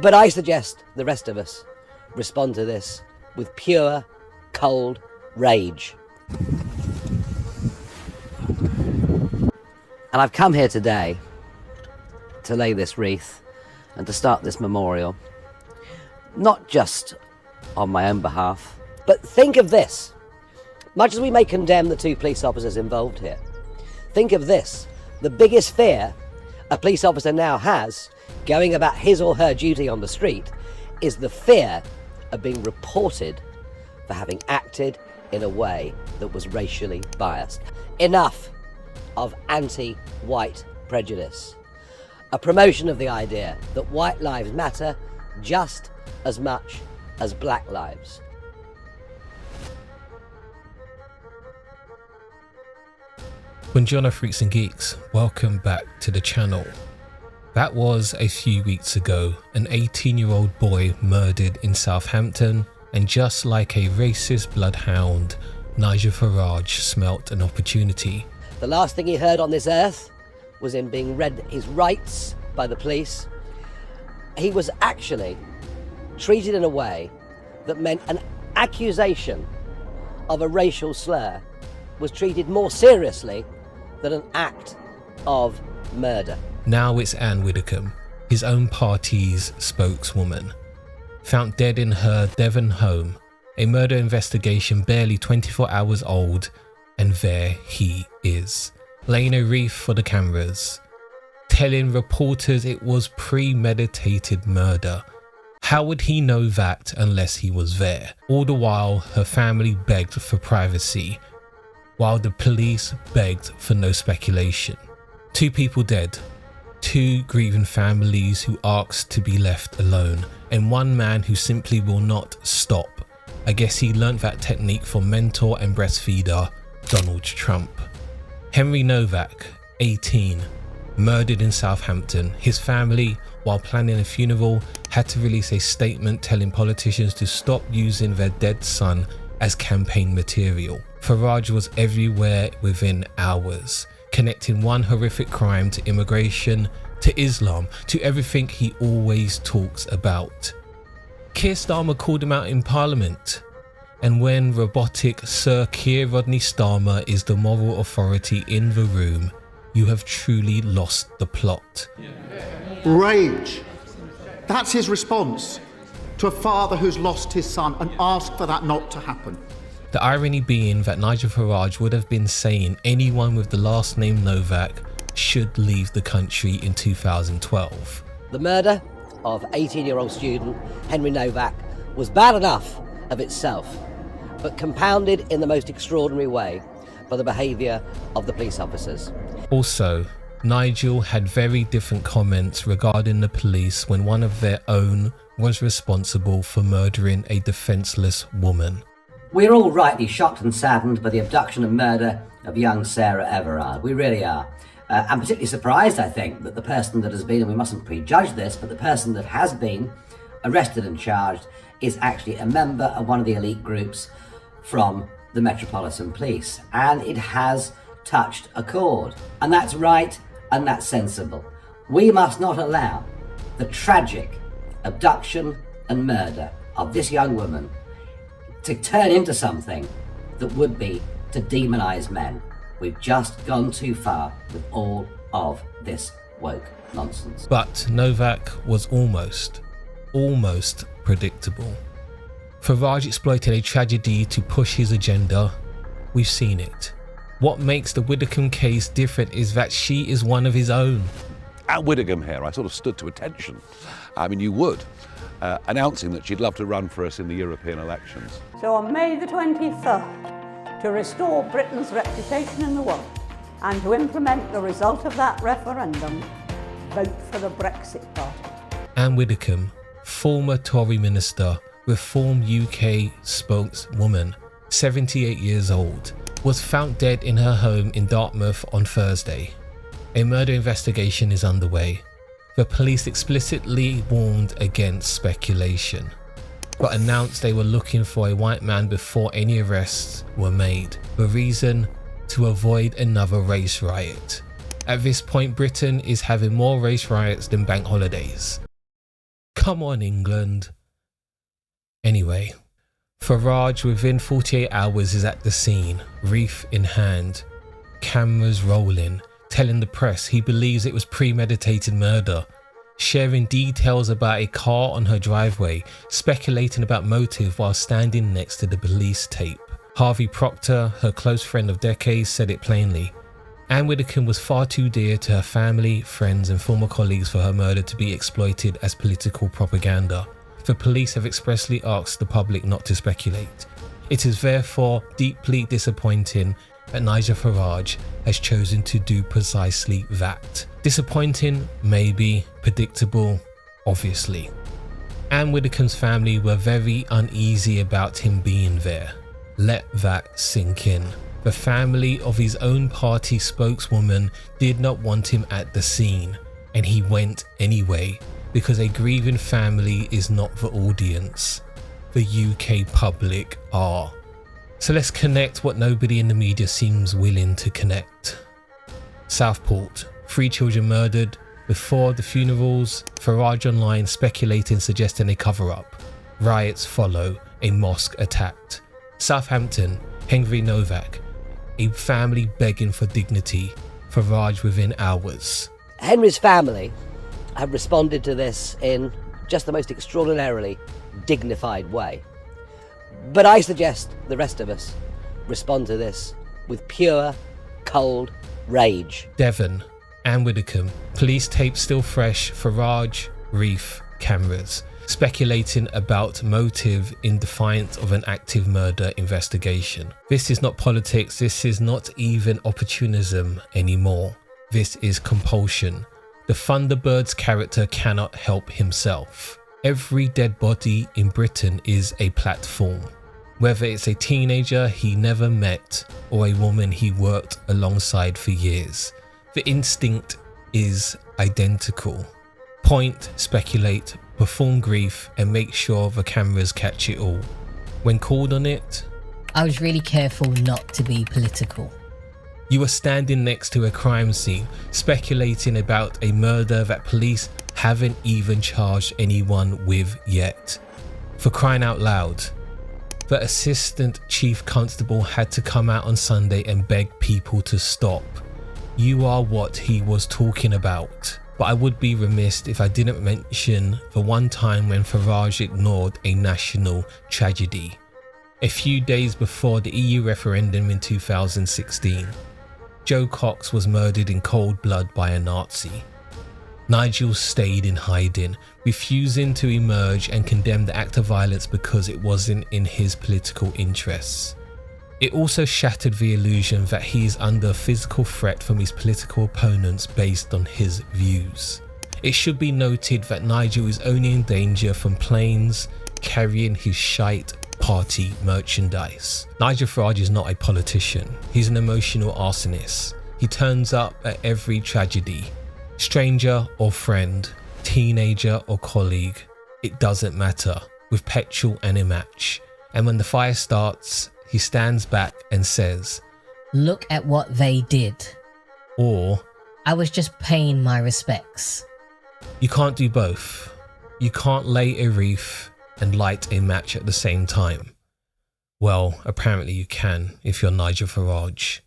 But I suggest the rest of us respond to this with pure, cold rage. And I've come here today to lay this wreath and to start this memorial, not just on my own behalf, but think of this. Much as we may condemn the two police officers involved here, think of this. The biggest fear a police officer now has going about his or her duty on the street is the fear of being reported for having acted in a way that was racially biased. Enough of anti-white prejudice. A promotion of the idea that white lives matter just as much as black lives. Buongiorno freaks and geeks, welcome back to the channel. That was a few weeks ago, an 18-year-old boy murdered in Southampton, and just like a racist bloodhound, Nigel Farage smelt an opportunity. The last thing he heard on this earth was him being read his rights by the police. He was actually treated in a way that meant an accusation of a racial slur was treated more seriously than an act of murder. Now it's Ann Widdecombe, his own party's spokeswoman, found dead in her Devon home, a murder investigation barely 24 hours old, and there he is, laying a wreath for the cameras, telling reporters it was premeditated murder. How would he know that unless he was there? All the while, her family begged for privacy, while the police begged for no speculation. 2 people dead, 2 grieving families who asked to be left alone, and 1 man who simply will not stop. I guess he learnt that technique from mentor and breastfeeder Donald Trump. Henry Novak, 18, murdered in Southampton. His family, while planning a funeral, had to release a statement telling politicians to stop using their dead son as campaign material. Farage was everywhere within hours, connecting one horrific crime to immigration, to Islam, to everything he always talks about. Keir Starmer called him out in Parliament. And when robotic Sir Keir Rodney Starmer is the moral authority in the room, you have truly lost the plot. Rage. That's his response to a father who's lost his son and asked for that not to happen. The irony being that Nigel Farage would have been saying anyone with the last name Novak should leave the country in 2012. The murder of 18-year-old student Henry Novak was bad enough of itself, but compounded in the most extraordinary way by the behaviour of the police officers. Also, Nigel had very different comments regarding the police when one of their own was responsible for murdering a defenceless woman. We're all rightly shocked and saddened by the abduction and murder of young Sarah Everard. We really are. I'm particularly surprised, I think, that the person that has been, and we mustn't prejudge this, but the person that has been arrested and charged is actually a member of one of the elite groups from the Metropolitan Police. And it has touched a chord. And that's right, and that's sensible. We must not allow the tragic abduction and murder of this young woman to turn into something that would be to demonise men. We've just gone too far with all of this woke nonsense. But Novak was almost predictable. Farage exploited a tragedy to push his agenda. We've seen it. What makes the Widdecombe case different is that she is one of his own. Ann Widdecombe here, I sort of stood to attention. I mean, you would. Announcing that she'd love to run for us in the European elections. So on May the 23rd, to restore Britain's reputation in the world and to implement the result of that referendum, vote for the Brexit Party. Ann Widdecombe, former Tory minister, Reform UK spokeswoman, 78 years old, was found dead in her home in Dartmouth on Thursday. A murder investigation is underway. The police explicitly warned against speculation, but announced they were looking for a white man before any arrests were made. The reason? To avoid another race riot. At this point, Britain is having more race riots than bank holidays. Come on, England. Anyway, Farage within 48 hours is at the scene, wreath in hand, cameras rolling, telling the press he believes it was premeditated murder, sharing details about a car on her driveway, speculating about motive while standing next to the police tape. Harvey Proctor, her close friend of decades, said it plainly. Ann Widdecombe was far too dear to her family, friends and former colleagues for her murder to be exploited as political propaganda. The police have expressly asked the public not to speculate. It is therefore deeply disappointing that Nigel Farage has chosen to do precisely that. Disappointing, maybe. Predictable, obviously. Ann Widdecombe's family were very uneasy about him being there. Let that sink in. The family of his own party spokeswoman did not want him at the scene, and he went anyway, because a grieving family is not the audience. The UK public are. So let's connect what nobody in the media seems willing to connect. Southport, 3 children murdered. Before the funerals, Farage online speculating suggesting a cover-up. Riots follow, a mosque attacked. Southampton, Henry Novak, a family begging for dignity. Farage within hours. Henry's family have responded to this in just the most extraordinarily dignified way. But I suggest the rest of us respond to this with pure, cold rage. Devon, Ann Widdecombe, police tape still fresh, Farage, reef, cameras, speculating about motive in defiance of an active murder investigation. This is not politics, this is not even opportunism anymore. This is compulsion. The Thunderbird's character cannot help himself. Every dead body in Britain is a platform. Whether it's a teenager he never met or a woman he worked alongside for years, the instinct is identical. Point, speculate, perform grief, and make sure the cameras catch it all. When called on it, I was really careful not to be political. You are standing next to a crime scene, speculating about a murder that police haven't even charged anyone with yet. For crying out loud, the Assistant Chief Constable had to come out on Sunday and beg people to stop. You are what he was talking about. But I would be remiss if I didn't mention the one time when Farage ignored a national tragedy. A few days before the EU referendum in 2016, Joe Cox was murdered in cold blood by a Nazi. Nigel stayed in hiding, refusing to emerge and condemn the act of violence because it wasn't in his political interests. It also shattered the illusion that he is under physical threat from his political opponents based on his views. It should be noted that Nigel is only in danger from planes carrying his shite party merchandise. Nigel Farage is not a politician, he's an emotional arsonist. He turns up at every tragedy. Stranger or friend, teenager or colleague, it doesn't matter, with petrol and a match. And when the fire starts, he stands back and says, "Look at what they did." Or, "I was just paying my respects." you can't do both. You can't lay a wreath and light a match at the same time. Well, apparently you can if you're Nigel Farage.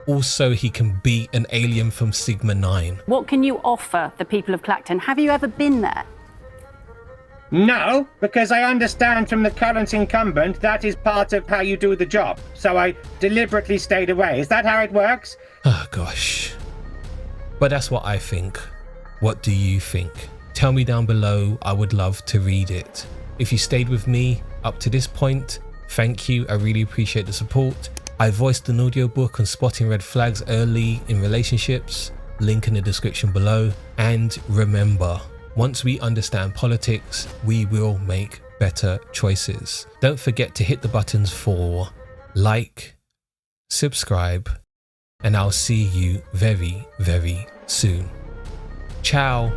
Also, he can beat an alien from Sigma 9. What can you offer the people of Clacton? Have you ever been there? No, because I understand from the current incumbent that is part of how you do the job. So I deliberately stayed away. Is that how it works? Oh gosh. But that's what I think. What do you think? Tell me down below, I would love to read it. If you stayed with me up to this point, thank you, I really appreciate the support. I voiced an audiobook on spotting red flags early in relationships, link in the description below. And remember, once we understand politics, we will make better choices. Don't forget to hit the buttons for like, subscribe, and I'll see you very, very soon. Ciao.